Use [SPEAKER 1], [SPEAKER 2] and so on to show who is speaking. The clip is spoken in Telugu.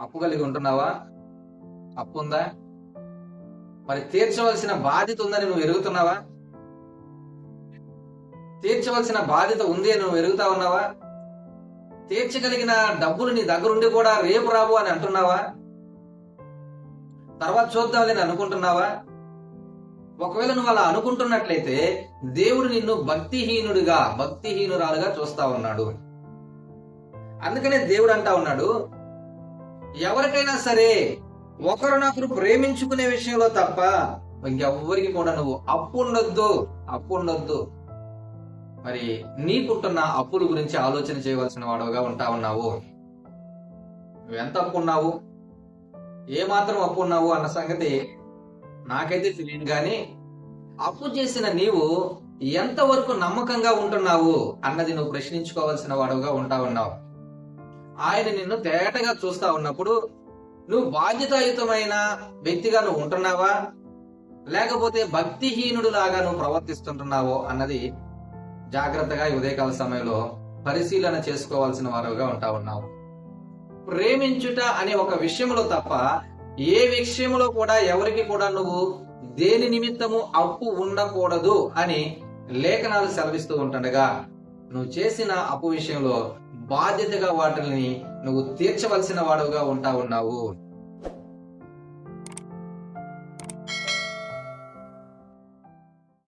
[SPEAKER 1] అప్పు కలిగి ఉంటున్నావా? అప్పు ఉందా? మరి తీర్చవలసిన బాధ్యత ఉందని నువ్వు ఎరుగుతున్నావా? తీర్చవలసిన బాధ్యత ఉంది అని నువ్వు ఎరుగుతా ఉన్నావా? తీర్చగలిగిన డబ్బులు నీ దగ్గర ఉండి కూడా రేపు రావు అని అంటున్నావా? తర్వాత చూద్దాంలేని అనుకుంటున్నావా? ఒకవేళ నువ్వు అలా అనుకుంటున్నట్లయితే దేవుడు నిన్ను భక్తిహీనురాలుగా చూస్తా ఉన్నాడు. అందుకనే దేవుడు అంటా ఉన్నాడు, ఎవరికైనా సరే ఒకరినొకరు ప్రేమించుకునే విషయంలో తప్ప ఇంకెవ్వరికి కూడా నువ్వు అప్పు ఉండొద్దు. మరి నీకుంటున్న అప్పుల గురించి ఆలోచన చేయవలసిన వాడుగా ఉంటా ఉన్నావు. నువ్వెంత అప్పు ఉన్నావు, ఏమాత్రం అప్పు ఉన్నావు అన్న సంగతి నాకైతే తెలియదు. కానీ అప్పు చేసిన నీవు ఎంతవరకు నమ్మకంగా ఉంటున్నావు అన్నది నువ్వు ప్రశ్నించుకోవాల్సిన వాడుగా ఉంటా ఉన్నావు. ఆయన నిన్ను తేటగా చూస్తా ఉన్నప్పుడు నువ్వు బాధ్యతాయుతమైన వ్యక్తిగా నువ్వు ఉంటున్నావా, లేకపోతే భక్తిహీనుడు లాగా నువ్వు ప్రవర్తిస్తుంటున్నావో అన్నది జాగ్రత్తగా ఈ ఉదయకాల సమయంలో పరిశీలన చేసుకోవాల్సిన వారుగా ఉంటా ఉన్నావు. ప్రేమించుట అనే ఒక విషయంలో తప్ప ఏ విషయంలో కూడా ఎవరికి కూడా నువ్వు దేని నిమిత్తము అప్పు ఉండకూడదు అని లేఖనాలు సెలవిస్తూ ఉంటుండగా నువ్వు చేసిన అప్పు విషయంలో బాధ్యతగా వాటిని నువ్వు తీర్చవలసిన వాడుగా ఉంటా ఉన్నావు.